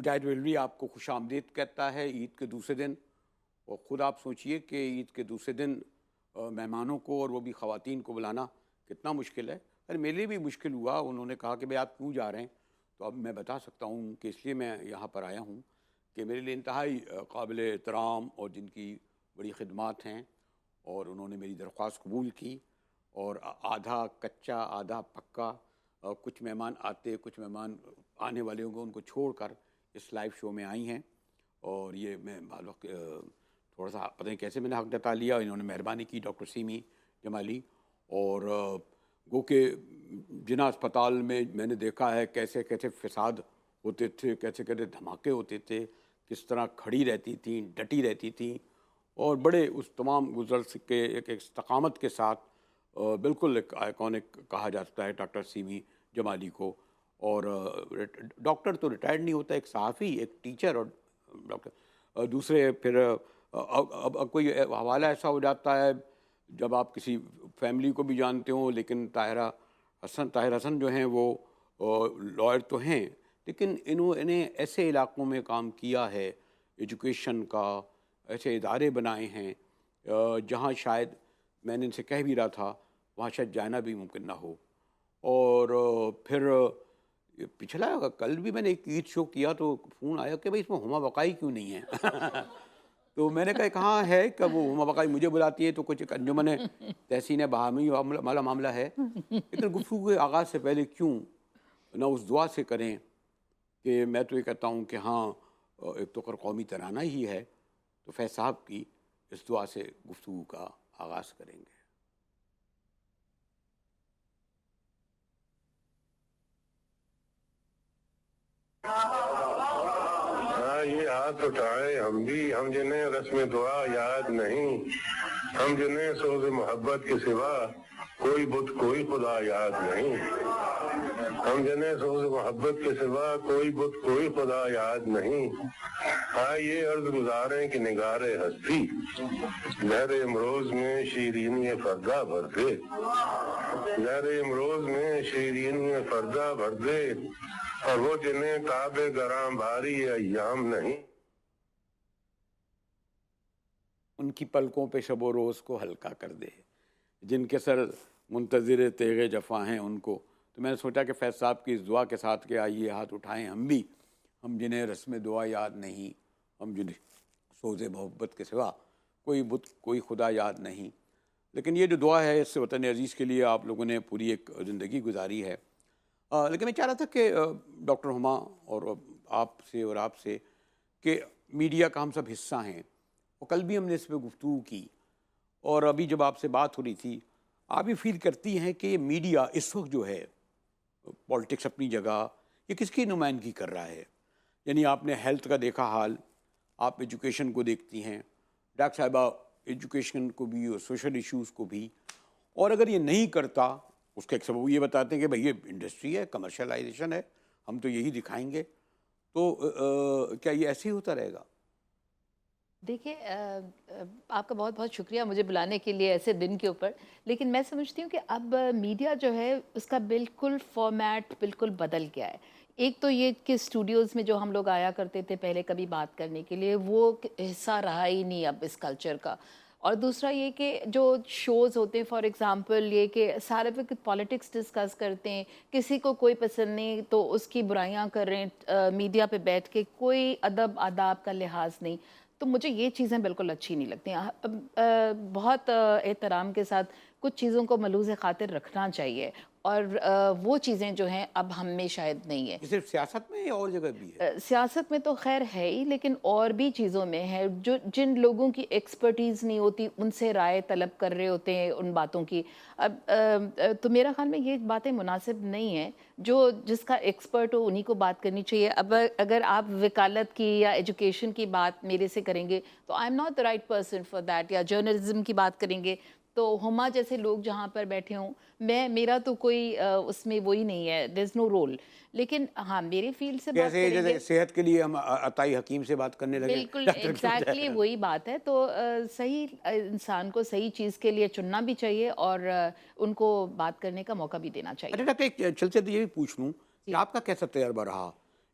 مجاہد railway آپ کو خوش آمدید کہتا ہے عید کے دوسرے دن. اور خود آپ سوچئے کہ عید کے دوسرے دن مہمانوں کو اور وہ بھی خواتین کو بلانا کتنا مشکل ہے. ارے میرے لیے بھی مشکل ہوا. انہوں نے کہا کہ بھئی آپ کیوں جا رہے ہیں؟ تو اب میں بتا سکتا ہوں کہ اس لیے میں یہاں پر آیا ہوں کہ میرے لیے انتہائی قابل احترام اور جن کی بڑی خدمات ہیں، اور انہوں نے میری درخواست قبول کی. اور آدھا کچا آدھا پکا کچھ مہمان آتے، کچھ مہمان آنے والے ہوں گے، ان کو چھوڑ کر اس لائیو شو میں آئی ہیں. اور یہ میں بعض وقت تھوڑا سا پتہ نہیں کیسے میں نے حق جتا لیا. انہوں نے مہربانی کی ڈاکٹر سیمی جمالی. اور گو کہ جنا اسپتال میں نے دیکھا ہے کیسے کیسے فساد ہوتے تھے، کیسے کیسے دھماکے ہوتے تھے، کس طرح کھڑی رہتی تھیں، ڈٹی رہتی تھیں، اور بڑے اس تمام گزر کے ایک استقامت کے ساتھ بالکل ایک آئیکونک کہا جاتا ہے ڈاکٹر سیمی جمالی کو. اور ڈاکٹر تو ریٹائرڈ نہیں ہوتا، ایک صحافی، ایک ٹیچر اور ڈاکٹر. دوسرے پھر اب کوئی حوالہ ایسا ہو جاتا ہے جب آپ کسی فیملی کو بھی جانتے ہوں، لیکن طاہر حسن جو ہیں وہ لائر تو ہیں، لیکن انہیں ایسے علاقوں میں کام کیا ہے ایجوکیشن کا، ایسے ادارے بنائے ہیں جہاں شاید میں نے ان سے کہہ بھی رہا تھا وہاں شاید جانا بھی ممکن نہ ہو. اور پھر پچھلا کل بھی میں نے ایک عید شو کیا تو فون آیا کہ بھائی اس میں ہما بقائی کیوں نہیں ہے. تو میں نے کہا کہاں ہے کہ وہ ہما بقائی مجھے بلاتی ہے تو کچھ انجمن تحسین باہمی والا معاملہ ہے. لیکن گفتگو کے آغاز سے پہلے کیوں نہ اس دعا سے کریں کہ میں تو یہ کہتا ہوں کہ ہاں ایک تو قومی ترانہ ہی ہے، تو فیض صاحب کی اس دعا سے گفتگو کا آغاز کریں گے. یہ ہاتھ اٹھائے ہم جنہیں رسم دعا یاد نہیں، ہم جنہیں سوز محبت کے سوا کوئی بت کوئی خدا یاد نہیں، ہم جنہیں سوز محبت کے سوا کوئی بت کوئی خدا یاد نہیں. یہ عرض گزاریں کہ نگار ہستی لہر امروز میں شیرینی فردا بھر دے، لہر امروز میں شیرینی فردا بھر دے، اور وہ جنہیں کعبے گراں بھاری ایام نہیں. ان کی پلکوں پہ شب و روز کو ہلکا کر دے، جن کے سر منتظر تیغ جفا ہیں ان کو. تو میں نے سوچا کہ فیض صاحب کی اس دعا کے ساتھ کہ آئیے ہاتھ اٹھائیں ہم جنہیں رسم دعا یاد نہیں، ہم جنہیں سوز محبت کے سوا کوئی بت کوئی خدا یاد نہیں. لیکن یہ جو دعا ہے اس سے وطن عزیز کے لیے آپ لوگوں نے پوری ایک زندگی گزاری ہے. لیکن میں چاہ رہا تھا کہ ڈاکٹر ہما اور آپ سے کہ میڈیا کا ہم سب حصہ ہیں، اور کل بھی ہم نے اس پہ گفتگو کی، اور ابھی جب آپ سے بات ہو رہی تھی آپ یہ فیل کرتی ہیں کہ میڈیا اس وقت جو ہے پالیٹکس اپنی جگہ یہ کس کی نمائندگی کر رہا ہے؟ یعنی آپ نے ہیلتھ کا دیکھا حال، آپ ایجوکیشن کو دیکھتی ہیں، ڈاکٹر صاحبہ ایجوکیشن کو بھی اور سوشل ایشوز کو بھی. اور اگر یہ نہیں کرتا اس کا ایک سبب یہ بتاتے ہیں کہ بھئی یہ انڈسٹری ہے، کمرشلائزیشن ہے، ہم تو یہی دکھائیں گے. تو کیا یہ ایسے ہی ہوتا رہے گا؟ دیکھیے آپ کا بہت بہت شکریہ مجھے بلانے کے لیے ایسے دن کے اوپر. لیکن میں سمجھتی ہوں کہ اب میڈیا جو ہے اس کا بالکل فارمیٹ بالکل بدل گیا ہے. ایک تو یہ کہ اسٹوڈیوز میں جو ہم لوگ آیا کرتے تھے پہلے کبھی بات کرنے کے لیے، وہ حصہ رہا ہی نہیں اب اس کلچر کا. اور دوسرا یہ کہ جو شوز ہوتے ہیں، فار ایگزامپل یہ کہ سارے وقت پالیٹکس ڈسکس کرتے ہیں، کسی کو کوئی پسند نہیں تو اس کی برائیاں کر رہے ہیں میڈیا پہ بیٹھ کے، کوئی ادب آداب کا لحاظ نہیں. تو مجھے یہ چیزیں بالکل اچھی نہیں لگتی ہیں. بہت احترام کے ساتھ کچھ چیزوں کو ملوز خاطر رکھنا چاہیے، اور وہ چیزیں جو ہیں اب ہم میں شاید نہیں ہے. یہ صرف سیاست میں یا اور جگہ بھی ہے؟ سیاست میں تو خیر ہے ہی، لیکن اور بھی چیزوں میں ہے. جن لوگوں کی ایکسپرٹیز نہیں ہوتی ان سے رائے طلب کر رہے ہوتے ہیں ان باتوں کی. اب تو میرا خیال میں یہ باتیں مناسب نہیں ہیں. جس کا ایکسپرٹ ہو انہی کو بات کرنی چاہیے. اب اگر آپ وکالت کی یا ایجوکیشن کی بات میرے سے کریں گے تو I am not the right person for that. یا جرنلزم کی بات کریں گے تو ہما جیسے لوگ جہاں پر بیٹھے ہوں، میرا تو کوئی اس میں وہی نہیں ہے، دیر از نو رول. لیکن ہاں میرے فیلڈ سے بات کریں گے، جیسے صحت کے لیے ہم عطائی حکیم سے بات کرنے لگے، بالکل ایگزیکٹلی وہی بات ہے. تو صحیح انسان کو صحیح چیز کے لیے چننا بھی چاہیے اور ان کو بات کرنے کا موقع بھی دینا چاہیے. اچھا ڈاکٹر ایک چلتے یہ بھی پوچھ لوں کہ آپ کا کیسا تجربہ رہا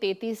33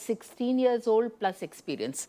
16 years old plus experience.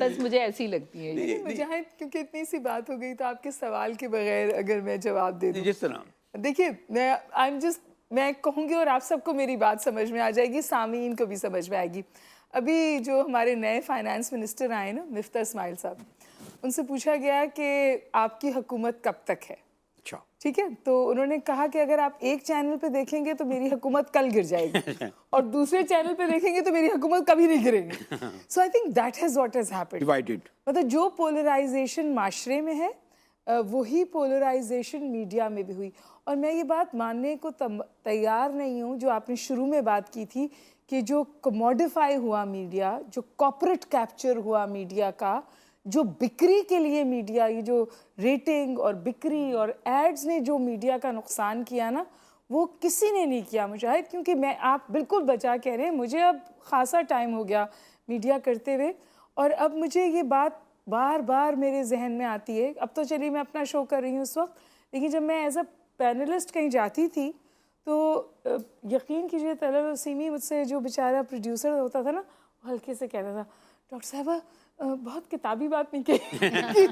بس مجھے ایسی لگتی ہیں یہ. مجاہد کیونکہ اتنی سی بات ہو گئی تو آپ کے سوال کے بغیر اگر میں جواب دے دوں. جس طرح دیکھیے میں کہوں گی اور آپ سب کو میری بات سمجھ میں آ جائے گی, سامعین کو بھی سمجھ میں آئے گی. ابھی جو ہمارے نئے فائنانس منسٹر آئے نا, مفتاح اسماعیل صاحب, ان سے پوچھا گیا کہ آپ کی حکومت کب تک ہے. اچھا, ٹھیک ہے, تو انہوں نے کہا کہ اگر آپ ایک چینل پہ دیکھیں گے تو میری حکومت کل گر جائے گی اور دوسرے چینل پہ دیکھیں گے تو میری حکومت کبھی نہیں گرے گی. So I think that has what has happened. Divided. مطلب جو پولرائزیشن معاشرے میں ہے وہی پولرائزیشن میڈیا میں بھی ہوئی. اور میں یہ بات ماننے کو تیار نہیں ہوں جو آپ نے شروع میں بات کی تھی کہ جو کموڈیفائی ہوا میڈیا, جو کارپوریٹ کیپچر ہوا میڈیا کا, جو بکری کے لیے میڈیا, یہ جو ریٹنگ اور بکری اور ایڈز نے جو میڈیا کا نقصان کیا نا, وہ کسی نے نہیں کیا مجاہد. کیونکہ میں, آپ بالکل بچا کہہ رہے ہیں, مجھے اب خاصا ٹائم ہو گیا میڈیا کرتے ہوئے, اور اب مجھے یہ بات بار بار میرے ذہن میں آتی ہے. اب تو چلیے میں اپنا شو کر رہی ہوں اس وقت, لیکن جب میں ایز اے پینلسٹ کہیں جاتی تھی تو یقین کیجیے طلعت وسیمی مجھ سے, جو بیچارہ پروڈیوسر ہوتا تھا نا, وہ ہلکے سے کہتا تھا, ڈاکٹر صاحبہ بہت کتابی بات نہیں کہی.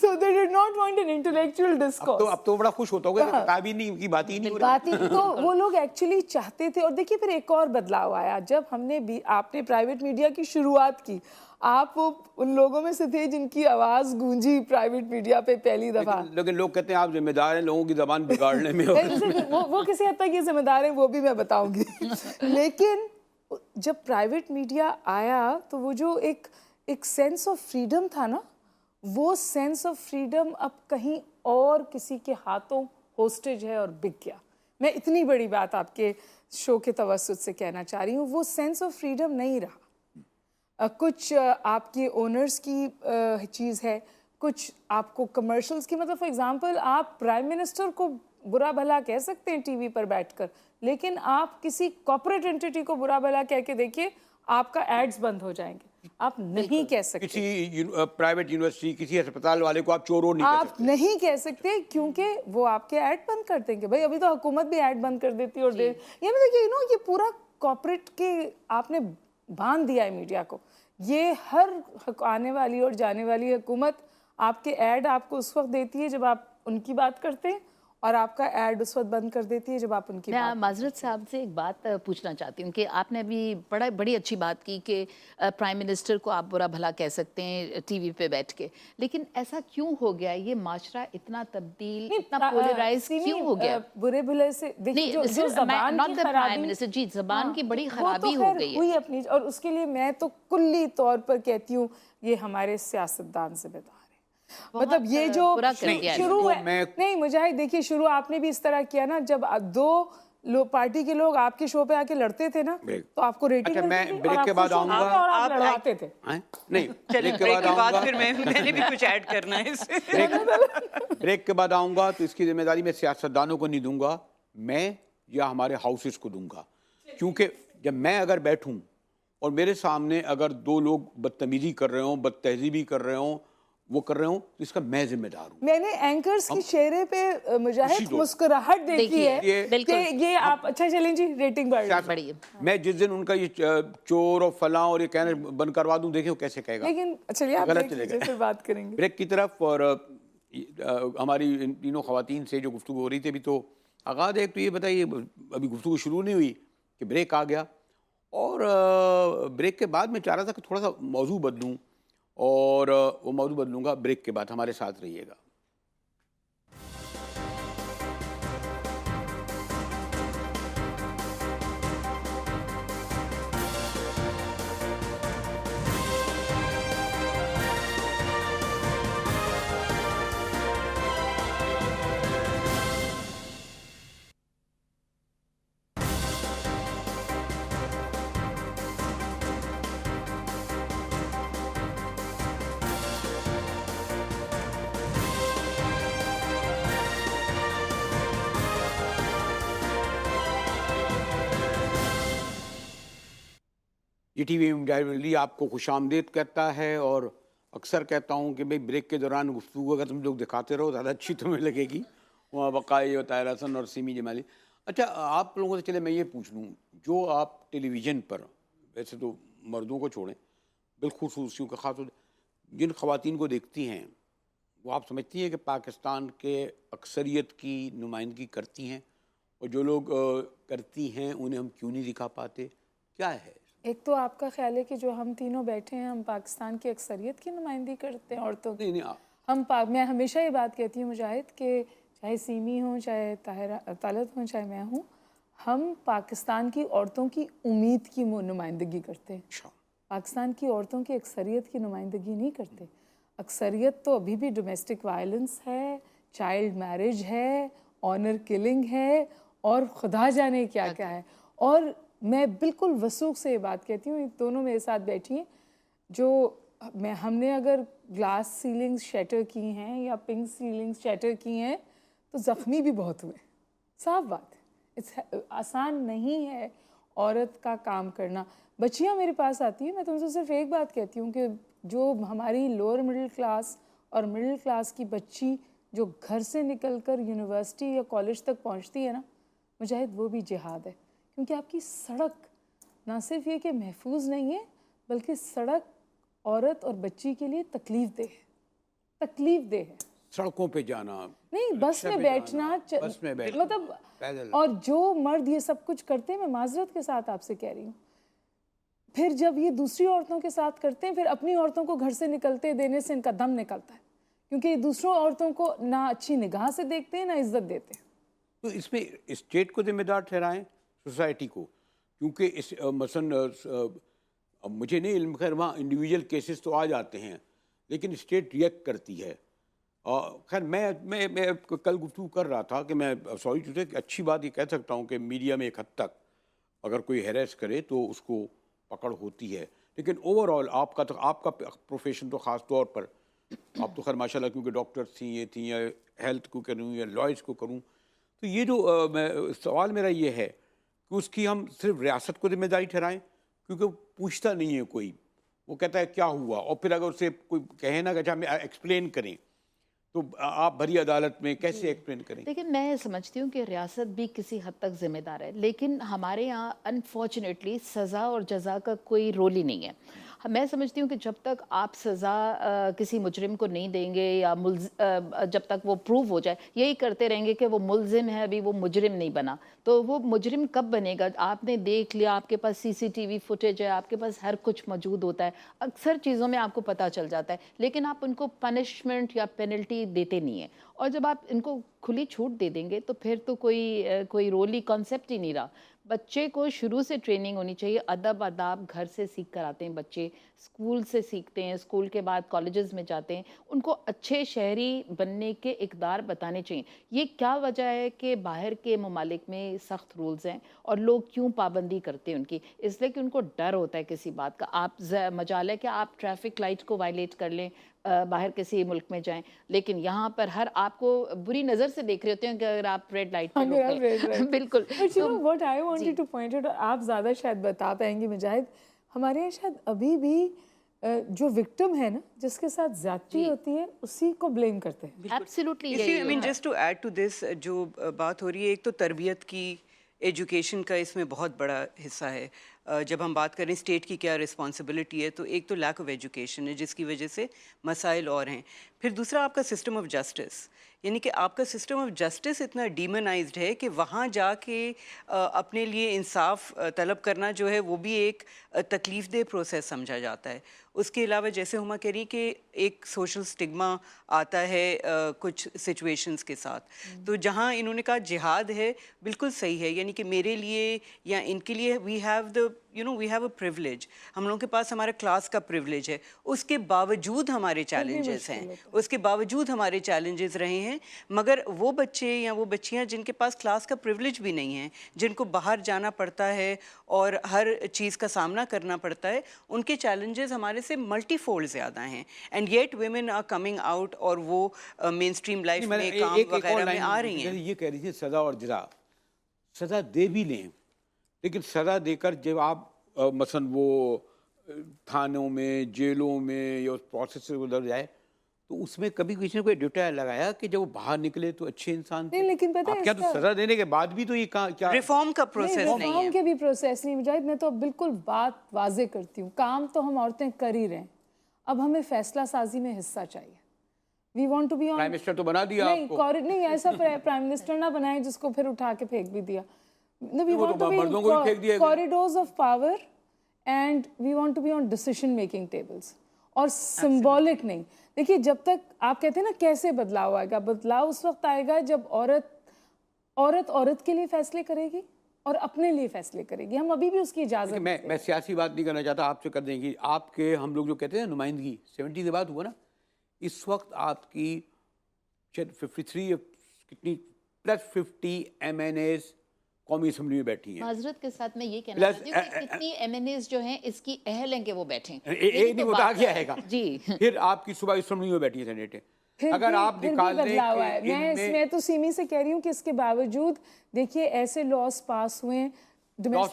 So they did not want an intellectual discourse. اب تو بڑا خوش ہوتا ہوگا کہ کتابی نہیں کی بات ہی نہیں ہو رہی. بات ہی تو وہ لوگ ایکچولی چاہتے تھے. اور دیکھیے پھر ایک اور بدلاؤ آیا جب ہم نے آپ نے پرائیویٹ میڈیا کی شروعات کی. آپ وہ ان لوگوں میں سے تھے جن کی آواز گونجی پرائیویٹ میڈیا پہ پہلی دفعہ. لیکن لوگ کہتے ہیں آپ ذمہ دار ہیں لوگوں کی زبان بگاڑنے میں. وہ کسی حد تک یہ ذمہ دار ہیں, وہ بھی میں بتاؤں گی. لیکن جب پرائیویٹ میڈیا آیا تو وہ جو ایک سینس آف فریڈم تھا نا, وہ سینس آف فریڈم اب کہیں اور کسی کے ہاتھوں ہوسٹیج ہے اور بک گیا. میں اتنی بڑی بات آپ کے شو کے توسط سے کہنا چاہ رہی ہوں, وہ سینس آف فریڈم نہیں رہا. کچھ آپ کے اونرز کی چیز ہے, کچھ آپ کو کمرشلز کی. مطلب فار ایگزامپل آپ پرائم منسٹر کو برا بھلا کہہ سکتے ہیں ٹی وی پر بیٹھ کر, لیکن آپ کسی کارپوریٹ انٹیٹی کو برا بھلا کہہ کے دیکھیے, آپ کا ایڈز بند ہو جائیں گے. آپ نہیں کہہ سکتے کسی پرائیویٹ یونیورسٹی, کسی ہسپتال والے کو آپ چورو نہیں کہہ آپ سکتے. نہیں کہہ سکتے, کیونکہ وہ آپ کے ایڈ بند کر دیں گے. بھائی ابھی تو حکومت بھی ایڈ بند کر دیتی ہے. اور یہ دیکھیے یہ پورا کارپوریٹ کے آپ نے باندھ دیا ہے میڈیا کو. یہ ہر آنے والی اور جانے والی حکومت آپ کے ایڈ آپ کو اس وقت دیتی ہے جب آپ ان کی بات کرتے ہیں, اور آپ کا ایڈ اس وقت بند کر دیتی ہے جب آپ ان کی میں بات. معذرت صاحب سے ایک بات پوچھنا چاہتی ہوں کہ آپ نے ابھی بڑی اچھی بات کی کہ پرائم منسٹر کو آپ برا بھلا کہہ سکتے ہیں ٹی وی پہ بیٹھ کے, لیکن ایسا کیوں ہو گیا؟ یہ معاشرہ اتنا تبدیل, اتنا پولرائز کیوں ہو گیا؟ برے بھلے سے دیکھیے جو زبان کی خرابی, جی زبان کی بڑی خرابی وہ ہو تو گئی ہوئی ہے. اپنی. اور اس کے لیے میں تو کلی طور پر کہتی ہوں یہ ہمارے سیاستدان ذمہ دار. مطلب یہ جو شروع ہے, نہیں مجاہد دیکھیے شروع آپ نے بھی اس طرح کیا نا, جب دو پارٹی کے لوگ آپ کے شو پہ آ کے لڑتے تھے نا تو آپ کو ریٹنگ اچھا میں بریک کے بعد آؤں گا, اور آپ لڑواتے تھے. نہیں بریک کے بعد پھر میں نے بھی کچھ ایڈ کرنا ہے اس بریک کے بعد آؤں گا تو اس کی ذمہ داری میں سیاستدانوں کو نہیں دوں گا, میں یا ہمارے ہاؤسز کو دوں گا. کیونکہ جب میں اگر بیٹھوں اور میرے سامنے اگر دو لوگ بدتمیزی کر رہے ہوں, بد تہذیبی کر رہے ہوں, وہ کر رہے ہوں, تو اس کا میں ذمہ دار ہوں. میں نے اینکرز کی چہرے پہ مجاہد مسکراہٹ دیکھی ہے کہ یہ آپ اچھا چلیں جی ریٹنگ بڑی. میں جس دن ان کا یہ چور اور فلاں اور یہ کہنے بند کروا دوں, دیکھیں وہ کیسے کہے گا. لیکن چلیے آپ غلط چلے گا. پھر بات کریں گے بریک کی طرف. اور ہماری ان تینوں خواتین سے جو گفتگو ہو رہی تھی ابھی تو آغاز ہے, ایک تو یہ بتائیے ابھی گفتگو شروع نہیں ہوئی کہ بریک آ گیا, اور بریک کے بعد میں چاہ رہا تھا کہ تھوڑا سا موضوع بدلوں, اور وہ موضوع بدلوں گا بریک کے بعد. ہمارے ساتھ رہیے گا. یہ ٹی وی مجاہد آپ کو خوش آمدید کہتا ہے, اور اکثر کہتا ہوں کہ بھئی بریک کے دوران گفتگو اگر تم لوگ دکھاتے رہو زیادہ اچھی تمہیں لگے گی. وہاں بقائی اور طاہر حسن اور سیمی جمالی. اچھا آپ لوگوں سے چلے میں یہ پوچھ لوں, جو آپ ٹیلی ویژن پر, ویسے تو مردوں کو چھوڑیں, بالخصوص کہ خاص طور جن خواتین کو دیکھتی ہیں وہ آپ سمجھتی ہیں کہ پاکستان کے اکثریت کی نمائندگی کرتی ہیں، اور جو لوگ کرتی ہیں انہیں ہم کیوں نہیں دکھا پاتے؟ کیا ہے؟ ایک تو آپ کا خیال ہے کہ جو ہم تینوں بیٹھے ہیں ہم پاکستان کی اکثریت کی نمائندگی کرتے ہیں عورتوں کی؟ نہیں نہیں، میں ہمیشہ یہ بات کہتی ہوں مجاہد کہ چاہے سیمی ہوں، چاہے طلعت ہوں، چاہے میں ہوں، ہم پاکستان کی عورتوں کی امید کی نمائندگی کرتے ہیں، اچھا، پاکستان کی عورتوں کی اکثریت کی نمائندگی نہیں کرتے۔ اکثریت تو ابھی بھی ڈومیسٹک وائلنس ہے، چائلڈ میرج ہے، آنر کلنگ ہے، اور خدا جانے کیا کیا ہے۔ اور میں بالکل وثوق سے یہ بات کہتی ہوں، دونوں میرے ساتھ بیٹھی ہیں، جو ہم نے اگر گلاس سیلنگز شیٹر کی ہیں یا پنک سیلنگز شیٹر کی ہیں تو زخمی بھی بہت ہوئے، صاف بات ہے۔ آسان نہیں ہے عورت کا کام کرنا۔ بچیاں میرے پاس آتی ہیں، میں تم سے صرف ایک بات کہتی ہوں کہ جو ہماری لوور مڈل کلاس اور مڈل کلاس کی بچی جو گھر سے نکل کر یونیورسٹی یا کالج تک پہنچتی ہے نا مجاہد، وہ بھی جہاد ہے، کیونکہ آپ کی سڑک نہ صرف یہ کہ محفوظ نہیں ہے بلکہ سڑک عورت اور بچی کے لیے تکلیف دہ ہے، تکلیف دہ ہے۔ سڑکوں پہ جانا نہیں، بس میں بیٹھنا، بس میں مطلب پیدل، اور جو مرد یہ سب کچھ کرتے ہیں، میں معذرت کے ساتھ آپ سے کہہ رہی ہوں، پھر جب یہ دوسری عورتوں کے ساتھ کرتے ہیں، پھر اپنی عورتوں کو گھر سے نکلتے دینے سے ان کا دم نکلتا ہے، کیونکہ یہ دوسروں عورتوں کو نہ اچھی نگاہ سے دیکھتے ہیں نہ عزت دیتے ہیں۔ تو اس میں اسٹیٹ کو ذمہ دار ٹھہرائیں، سوسائٹی کو، کیونکہ اس مثلاً مجھے نہیں علم، خیر وہاں انڈیویجول کیسز تو آ جاتے ہیں لیکن اسٹیٹ ریئیکٹ کرتی ہے۔ خیر میں کل گفتگو کر رہا تھا کہ میں سوری ٹو سے اچھی بات یہ کہہ سکتا ہوں کہ میڈیا میں ایک حد تک اگر کوئی ہیریس کرے تو اس کو پکڑ ہوتی ہے، لیکن اوور آل آپ کا پروفیشن تو خاص طور پر، آپ تو خیر ماشاء اللہ کیونکہ ڈاکٹرس تھیں، یہ تھیں، یا ہیلتھ کو کروں یا لائرس کو کروں، تو یہ جو سوال میرا یہ ہے کہ اس کی ہم صرف ریاست کو ذمہ داری ٹھہرائیں، کیونکہ پوچھتا نہیں ہے کوئی، وہ کہتا ہے کیا ہوا، اور پھر اگر اسے کوئی کہے نا کہ ہمیں ایکسپلین کریں تو آپ بھری عدالت میں کیسے ایکسپلین کریں؟ لیکن میں سمجھتی ہوں کہ ریاست بھی کسی حد تک ذمہ دار ہے، لیکن ہمارے یہاں انفارچونیٹلی سزا اور جزا کا کوئی رول ہی نہیں ہے۔ میں سمجھتی ہوں کہ جب تک آپ سزا کسی مجرم کو نہیں دیں گے یا جب تک وہ پروو ہو جائے، یہی کرتے رہیں گے کہ وہ ملزم ہے ابھی وہ مجرم نہیں بنا، تو وہ مجرم کب بنے گا؟ آپ نے دیکھ لیا، آپ کے پاس سی سی ٹی وی فوٹیج ہے، آپ کے پاس ہر کچھ موجود ہوتا ہے، اکثر چیزوں میں آپ کو پتہ چل جاتا ہے، لیکن آپ ان کو پنشمنٹ یا پینلٹی دیتے نہیں ہیں، اور جب آپ ان کو کھلی چھوٹ دے دیں گے تو پھر تو کوئی رولی کانسیپٹ ہی نہیں رہا۔ بچے کو شروع سے ٹریننگ ہونی چاہیے، ادب آداب گھر سے سیکھ کر آتے ہیں بچے، اسکول سے سیکھتے ہیں، اسکول کے بعد کالجز میں جاتے ہیں، ان کو اچھے شہری بننے کے اقدار بتانے چاہیے۔ یہ کیا وجہ ہے کہ باہر کے ممالک میں سخت رولز ہیں اور لوگ کیوں پابندی کرتے ہیں ان کی؟ اس لیے کہ ان کو ڈر ہوتا ہے کسی بات کا۔ آپ مجال ہے کہ آپ ٹریفک لائٹ کو وائلیٹ کر لیں باہر کسی ملک میں جائیں، لیکن یہاں پر ہر آپ کو بری نظر سے دیکھ رہے ہوتے ہیں کہ اگر آپ ریڈ لائٹ پہ روکیں۔ بالکل۔ But you know what I wanted to point out، آپ زیادہ شاید بتا پائیں گی مجاہد، ہمارے یہاں شاید ابھی بھی جو وکٹم ہے نا، جس کے ساتھ زیادتی ہوتی ہے اسی کو بلیم کرتے ہیں۔ ایبسلیوٹلی اسی I mean just to add to this، جو بات ہو رہی ہے، ایک تو تربیت کی، ایجوکیشن کا اس میں بہت بڑا حصہ ہے۔ جب ہم بات کریں اسٹیٹ کی کیا رسپانسبلٹی ہے، تو ایک تو لیک آف ایجوکیشن ہے جس کی وجہ سے مسائل اور ہیں، پھر دوسرا آپ کا سسٹم آف جسٹس، یعنی کہ آپ کا سسٹم آف جسٹس اتنا ڈیمونائزڈ ہے کہ وہاں جا کے اپنے لیے انصاف طلب کرنا جو ہے وہ بھی ایک تکلیف دہ پروسیس سمجھا جاتا ہے۔ اس کے علاوہ جیسے ہما کہہ رہی کہ ایک سوشل سٹگما آتا ہے کچھ سچویشنز کے ساتھ، تو جہاں انہوں نے کہا جہاد ہے، بالکل صحیح ہے، یعنی کہ میرے لیے یا ان کے لیے وی ہیو اے پریولیج، ہم لوگوں کے پاس ہمارا کلاس کا پریولیج ہے، اس کے باوجود ہمارے چیلنجز ہیں، اس کے باوجود ہمارے چیلنجز رہے ہیں، مگر وہ بچے یا وہ بچیاں جن کے پاس کلاس کا پریولیج بھی نہیں ہے، جن کو باہر جانا پڑتا ہے اور ہر چیز کا سامنا کرنا پڑتا ہے، ان کے چیلنجز ہمارے سے ملٹی فولڈ زیادہ ہیں، and yet women are coming out اور وہ مین اسٹریم لائف میں کام وغیرہ میں آ رہی ہیں۔ یہ کہہ رہی تھی سزا اور جزا، سزا دے بھی لیں، لیکن سزا دے کر جب آپ مثلاً وہ تھانوں میں، جیلوں میں یا اس پروسیس سے گزر جائے تو تو اس میں کبھی کسی نے کوئی ڈیٹیل لگایا کہ جب وہ باہر نکلے تو اچھے انسان تھے؟ نہیں، لیکن پتہ ہے آپ کیا تو سزا دینے کے بعد بھی تو یہ کیا ریفارم کا پروسیس نہیں ریفارم ہے. کے بھی پروسیس نہیں مجاہد. میں تو بالکل بات واضح کرتی ہوں, کام تو ہم عورتیں کر ہی رہے ہیں, اب ہمیں فیصلہ سازی میں حصہ چاہیے. We want to be on. Prime minister تو بنا دیا آپ کو. نہیں ایسا پرائم منسٹر نہ بنائے جس کو پھر اٹھا کے پھینک بھی دیا. وی وہ وانٹ تو ٹو مردوں کو بھی پھینک دیا بی گیا. Corridors of power and we want to be on decision making tables, اور سمبولک نہیں. دیکھیے جب تک آپ کہتے ہیں نا کیسے بدلاؤ آئے گا, بدلاؤ اس وقت آئے گا جب عورت کے لیے فیصلے کرے گی اور اپنے لیے فیصلے کرے گی. ہم ابھی بھی اس کی اجازت میں سیاسی بات نہیں کرنا چاہتا, آپ سے کر دیں گی. آپ کے ہم لوگ جو کہتے ہیں نمائندگی 70 کے بعد ہوا نا, اس وقت آپ کی 53 کتنی +50 MNAs قومی اسمبلی میں بیٹھی ہیں. معذرت کے ساتھ میں یہ کہنا چاہتی ہوں کہ کتنی MNAs جو ہیں اس کی اہل ہیں کہ وہ بیٹھیں. نہیں بتا کے آئے گا. جی پھر آپ کی صوبائی اسمبلی میں بیٹھی ہے سینیٹ. اگر آپ نکال دیں کہ میں تو سیمی سے کہہ رہی ہوں کہ اس کے باوجود دیکھیے ایسے لاس پاس ہوئے ہیں. پہلا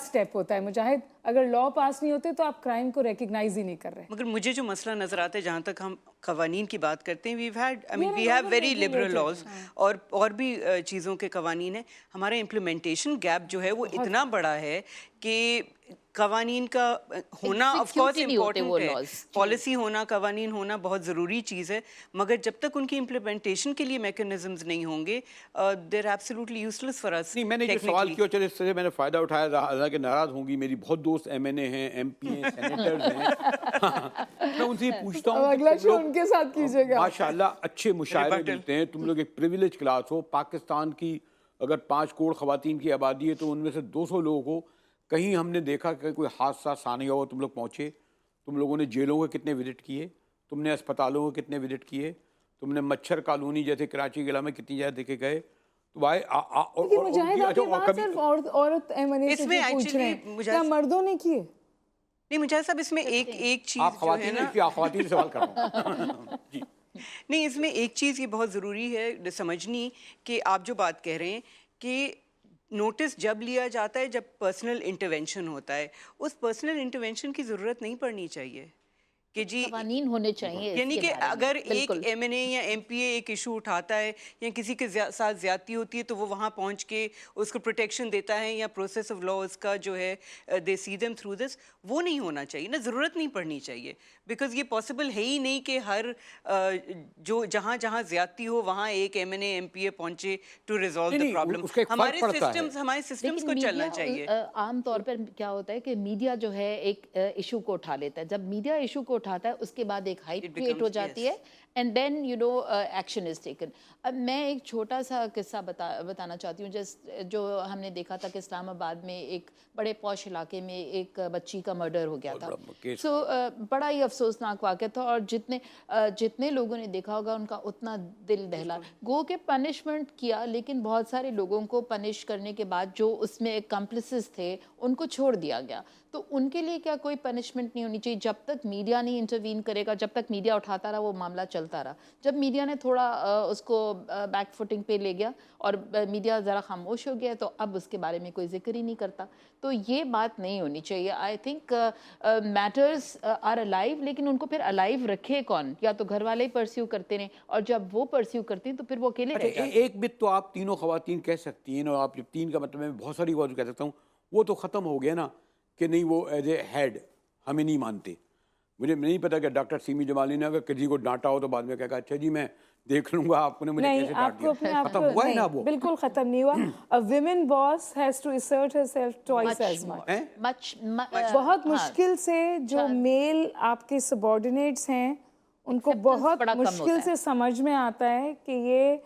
سٹیپ ہوتا ہے مجاہد, اگر لا پاس نہیں ہوتے تو آپ کرائم کو ریکگنائز ہی نہیں کر رہے. مگر مجھے جو مسئلہ نظر آتا ہے جہاں تک ہم قوانین کی بات کرتے ہیں, we have very liberal laws اور بھی چیزوں کے قوانین ہیں. ہمارا امپلیمنٹیشن گیپ جو ہے وہ اتنا بڑا ہے کہ قوانین کا ہونا آف کورس امپورٹنٹ ہے, پالیسی ہونا, قوانین ہونا بہت ضروری چیز ہے, مگر جب تک ان کی امپلیمنٹیشن کے لیے میکنزمز نہیں ہوں گے دیر ایبسلیوٹلی یوزلیس فار اس. نہیں, میں نے جو سوال کیا چلے اس سے میں نے فائدہ اٹھایا, حالانکہ ناراض ہوں گی, میری بہت دوست MNA ہیں, MP ہیں, سینیٹرز ہیں, میں ان سے پوچھتا ہوں اگلا شو ان کے ساتھ کیجیے گا. ماشاءاللہ اچھے مشاعرے ملتے ہیں, تم لوگ ایک پریویلیج کلاس ہو. پاکستان کی اگر 5 کروڑ خواتین کی آبادی ہے تو ان میں سے 200 لوگوں کو کہیں ہم نے دیکھا کہ کوئی حادثہ ثانیہ ہو تم لوگ پہنچے. تم لوگوں نے جیلوں کے کتنے وزٹ کیے, تم نے اسپتالوں کے کتنے وزٹ کیے, تم نے مچھر کالونی جیسے کراچی ضلع میں کتنی جگہ دیکھے گئے. تو بھائی عورت MNA سے پوچھ رہے ہیں کیا مردوں نے کیے؟ نہیں مجاہد صاحب اس میں ایک چیز آپ خواتین خواتین سوال کر رہا ہوں جی. نہیں, اس میں ایک چیز یہ بہت ضروری ہے سمجھنی کہ آپ جو بات کہہ رہے ہیں کہ نوٹس جب لیا جاتا ہے جب پرسنل انٹرونشن ہوتا ہے, اس پرسنل انٹرونشن کی ضرورت نہیں پڑنی چاہیے کہ جی قوانین ہونے چاہیے. یعنی کہ اگر ایک MNA یا MPA ایک ایشو اٹھاتا ہے یا کسی کے ساتھ زیادتی ہوتی ہے تو وہ وہاں پہنچ کے اس کو پروٹیکشن دیتا ہے یا پروسیس آف لا اس کا جو ہے دے سی دیم تھرو دس, وہ نہیں ہونا چاہیے نا, ضرورت نہیں پڑنی چاہیے. بیکاز یہ پاسبل ہے ہی نہیں کہ ہر جو جہاں زیادتی ہو وہاں ایک MNA MPA پہنچے ٹو ریزالو دی پرابلم. ہمارے سسٹمز کو چلنا چاہیے. عام طور پر کیا ہوتا ہے کہ میڈیا جو ہے ایک ایشو کو اٹھا لیتا ہے, جب میڈیا ایشو کو اٹھاتا ہے اس کے بعد ایک ہائپ کریٹ ہو جاتی ہے and then action is taken. اب میں ایک چھوٹا سا قصہ بتانا چاہتی ہوں جو ہم نے دیکھا تھا کہ اسلام آباد میں ایک بڑے پوش علاقے میں ایک بچی کا مرڈر ہو گیا تھا. سو بڑا ہی افسوسناک واقعہ تھا, اور جتنے لوگوں نے دیکھا ہوگا ان کا اتنا دل دہلا. گو کہ پنشمنٹ کیا, لیکن بہت سارے لوگوں کو پنش کرنے کے بعد جو اس میں کمپلسز تھے ان کو چھوڑ دیا گیا. تو ان کے لیے کیا کوئی پنشمنٹ نہیں ہونی چاہیے جب تک میڈیا نہیں انٹروین کرے گا, جب تک میڈیا اٹھاتا رہا وہ معاملہ چلتا رہا. جب میڈیا نے تھوڑا اس کو بیک فوٹنگ پہ لے گیا اور میڈیا ذرا خاموش ہو گیا تو اب اس کے بارے میں کوئی ذکر ہی نہیں کرتا. تو یہ بات نہیں ہونی چاہیے. I think matters are alive, لیکن ان کو پھر الائیو رکھے کون؟ یا تو گھر والے ہی پرسیو کرتے رہیں, اور جب وہ پرسیو کرتے ہیں تو پھر وہ اکیلے رہ جاتے ہیں. ایک بت تو آپ تینوں خواتین کہہ سکتی ہیں, اور آپ جب 3 کا مطلب میں بہت ساری بات کہہ سکتا ہوں, وہ تو ختم ہو گیا نا کہ نہیں وہ ایز اے ہیڈ ہمیں نہیں مانتے. مجھے نہیں پتا کہ ڈاکٹر سیمی جمالی نے اگر کسی کو ڈانٹا ہو تو بعد میں کہا اچھا جی میں دیکھ لوں گا آپ نے مجھے کیسے ڈانٹ دیا. ختم ہوا ہے نا وہ, بالکل ختم نہیں ہوا. A women boss has to assert herself twice as much. بہت مشکل سے جو میل آپ کے سبارڈینیٹس ہیں ان کو بہت مشکل سے سمجھ میں آتا ہے کہ یہ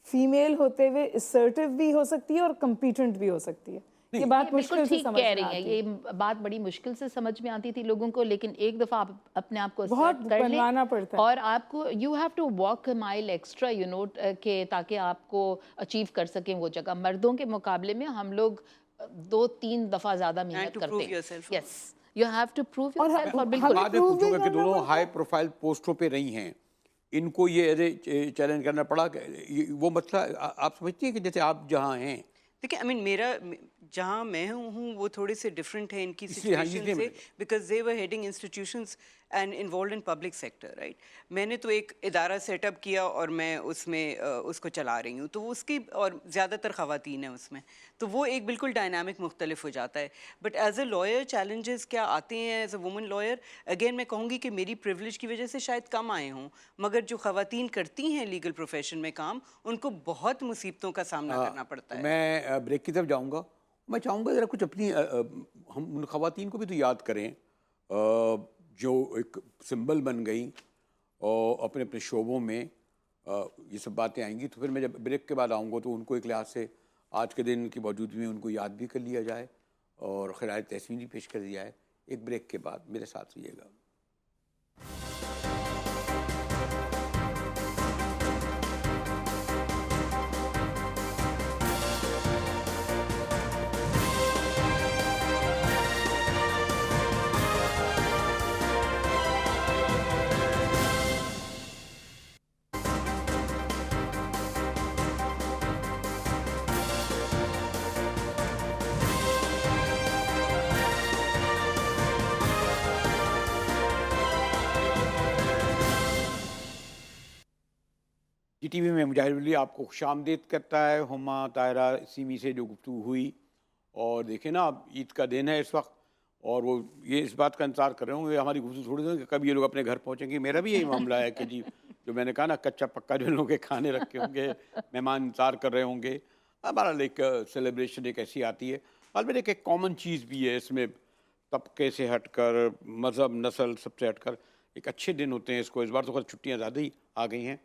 فیمیل ہوتے ہوئے assertive بھی ہو سکتی ہے اور competent بھی ہو سکتی ہے. یہ بات مشکل سے سمجھ میں آتی ہے. یہ بات بڑی مشکل سے سمجھ میں آتی تھی لوگوں کو, لیکن ایک دفعہ آپ اپنے آپ کو بہت بنوانا پڑتا ہے, اور آپ کو you have to walk a mile extra کہ تاکہ آپ کو اچیو کر سکیں وہ جگہ. مردوں کے مقابلے میں ہم لوگ 2-3 دفعہ زیادہ محنت کرتے ہیں. Yes you have to prove yourself. اور بالکل بعد میں پوچھوں گا کہ دونوں ہائی پروفائل پوسٹوں پہ رہی ہیں, ان کو یہ ایز چیلنج کرنا پڑا کہ وہ مسئلہ آپ سمجھتی ہیں کہ جیسے آپ جہاں ہیں دیکھیں میرا جہاں میں ہوں وہ تھوڑے سے ڈفرینٹ ہے ان کی اس لیے سچویشن سے because they were heading institutions and involved in public sector right. میں نے تو ایک ادارہ سیٹ اپ کیا اور میں اس میں اس کو چلا رہی ہوں, تو اس کی اور زیادہ تر خواتین ہیں اس میں, تو وہ ایک بالکل ڈائنامک مختلف ہو جاتا ہے. But as a lawyer challenges کیا آتے ہیں ایز اے وومن لائر؟ اگین میں کہوں گی کہ میری پریولیج کی وجہ سے شاید کم آئے ہوں, مگر جو خواتین کرتی ہیں لیگل پروفیشن میں کام, ان کو بہت مصیبتوں کا سامنا کرنا پڑتا ہے. میں بریک کی طرف جاؤں گا. میں چاہوں گا ذرا کچھ اپنی ہم ان خواتین کو بھی تو یاد کریں جو ایک سمبل بن گئیں اور اپنے اپنے شعبوں میں یہ سب باتیں آئیں گی. تو پھر میں جب بریک کے بعد آؤں گا تو ان کو ایک لحاظ سے آج کے دن کی موجودگی میں ان کو یاد بھی کر لیا جائے اور خراج تحسین بھی پیش کر دیا جائے. ایک بریک کے بعد میرے ساتھ رہیے گا. جی ٹی وی میں مجاہد ولی آپ کو خوش آمدید کرتا ہے. ہما طاہرہ سیمی سے جو گفتگو ہوئی, اور دیکھیں نا اب عید کا دن ہے اس وقت, اور وہ یہ اس بات کا انتظار کر رہے ہوں گے ہماری گفتگو تھوڑی دیر کہ کب یہ لوگ اپنے گھر پہنچیں گے. میرا بھی یہی معاملہ ہے کہ جی جو میں نے کہا نا کچا پکا جو لوگوں کے کھانے رکھے ہوں گے, مہمان انتظار کر رہے ہوں گے. ہمارا ایک سیلیبریشن ایک ایسی آتی ہے. البتہ ایک کامن چیز بھی ہے اس میں, طبقے سے ہٹ کر, مذہب نسل سب سے ہٹ کر ایک اچھے دن ہوتے ہیں اس کو. اس بار تو خود چھٹیاں زیادہ ہی آ گئی ہیں,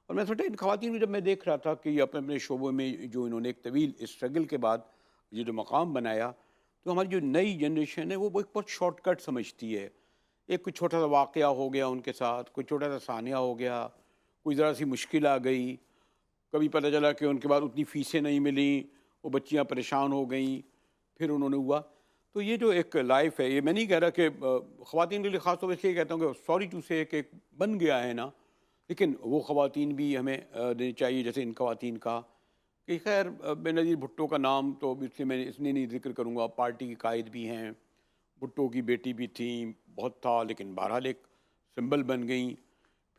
اور میں سوچا ان خواتین کو جب میں دیکھ رہا تھا کہ یہ اپنے اپنے شعبوں میں جو انہوں نے ایک طویل اسٹرگل کے بعد یہ جو مقام بنایا, تو ہماری جو نئی جنریشن ہے وہ ایک بہت شارٹ کٹ سمجھتی ہے. ایک کوئی چھوٹا سا واقعہ ہو گیا ان کے ساتھ, کوئی چھوٹا سا ثانیہ ہو گیا, کوئی ذرا سی مشکل آ گئی, کبھی پتہ چلا کہ ان کے بعد اتنی فیسیں نہیں ملیں, وہ بچیاں پریشان ہو گئیں, پھر انہوں نے ہوا. تو یہ جو ایک لائف ہے, یہ میں نہیں کہہ رہا کہ خواتین کے لیے خاص طور پہ یہ کہتا ہوں کہ سوری ٹو سے کہ بن گیا ہے نا, لیکن وہ خواتین بھی ہمیں دینی چاہیے جیسے ان خواتین کا. کہ خیر بے نظیر بھٹو کا نام تو اس لیے میں اس لیے نہیں ذکر کروں گا, پارٹی کی قائد بھی ہیں, بھٹو کی بیٹی بھی تھیں, بہت تھا, لیکن بہرحال ایک سمبل بن گئیں.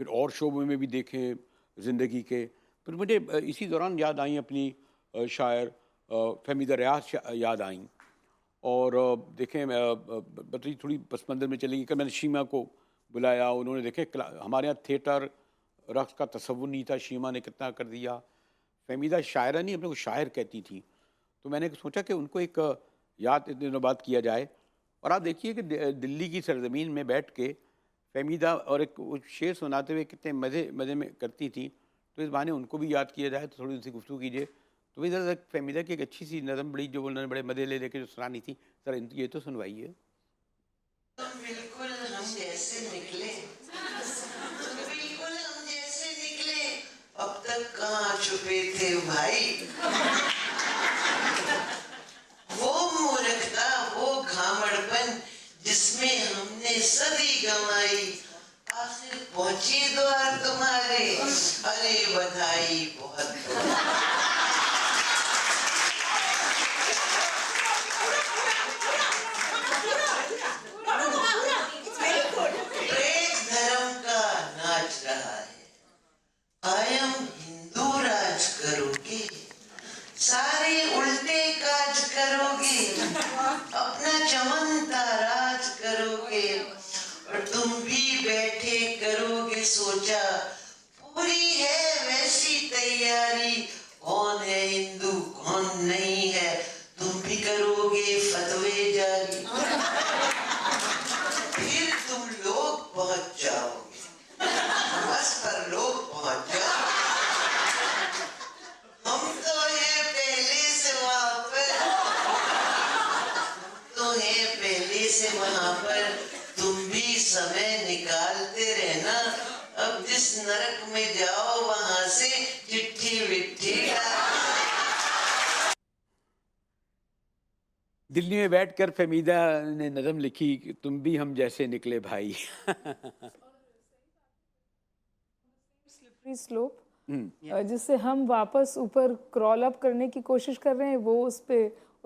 پھر اور شعبوں میں بھی دیکھیں زندگی کے. پھر مجھے اسی دوران یاد آئیں اپنی شاعر فہمیدہ ریاض یاد آئیں, اور دیکھیں بتائیے تھوڑی پس منظر میں چلیں گی کہ میں نے شیما کو بلایا, انہوں نے دیکھے ہمارے یہاں تھیٹر رقص کا تصور نہیں تھا, شیما نے کتنا کر دیا. فہمیدہ شاعرہ نہیں, اپنے کو شاعر کہتی تھی. تو میں نے سوچا کہ ان کو ایک یاد اتنے دنوں بعد کیا جائے. اور آپ دیکھیے کہ دلی کی سرزمین میں بیٹھ کے فہمیدہ اور ایک شعر سناتے ہوئے کتنے مزے میں کرتی تھیں. تو اس بہانے ان کو بھی یاد کیا جائے, تو تھوڑی سی گفتگو کیجیے. تو بھی ذرا فہمیدہ کی ایک اچھی سی نظم بڑی جو انہوں نے بڑے مزے لے کے جو سنانی تھی, ذرا یہ تو سنوائیے. بالکل ہم جیسے نکلے, بالکل ہم جیسے نکلے, اب تک کہاں چھپے تھے بھائی. وہ مورکھتا, وہ گھامڑپن جس میں ہم نے صدی گنوائی, آخر پہنچی دوار تمہارے, ارے بدھائی بہت بہت. قائم ہندو راج کرو گے, سارے الٹے کاج کرو گے, اپنا چمن تاراج کرو گے, اور تم بھی بیٹھے کرو گے سوچا, پوری ہے ویسی تیاری, کون ہے ہندو کون نہیں ہے, تم بھی کرو گے فتوے جاری. پھر تم لوگ پہنچ جاؤ گے, بس پر لوگ پہنچ جاؤ. ہم تو ہیں پہلے سے وہاں پر, ہم تو ہیں پہلے سے وہاں پر, تم بھی سمے نکالتے رہنا, اب جس نرک میں جاؤ وہاں سے چٹھی وٹھی ڈال. دلی میں بیٹھ کر فہمیدہ نے نظم لکھی کہ تم بھی ہم جیسے نکلے بھائی. سلوپ جس سے ہم واپس اوپر کرال اپ کرنے کی کوشش کر رہے ہیں, وہ اس پہ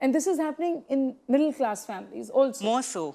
And this is happening in middle class families also. More so.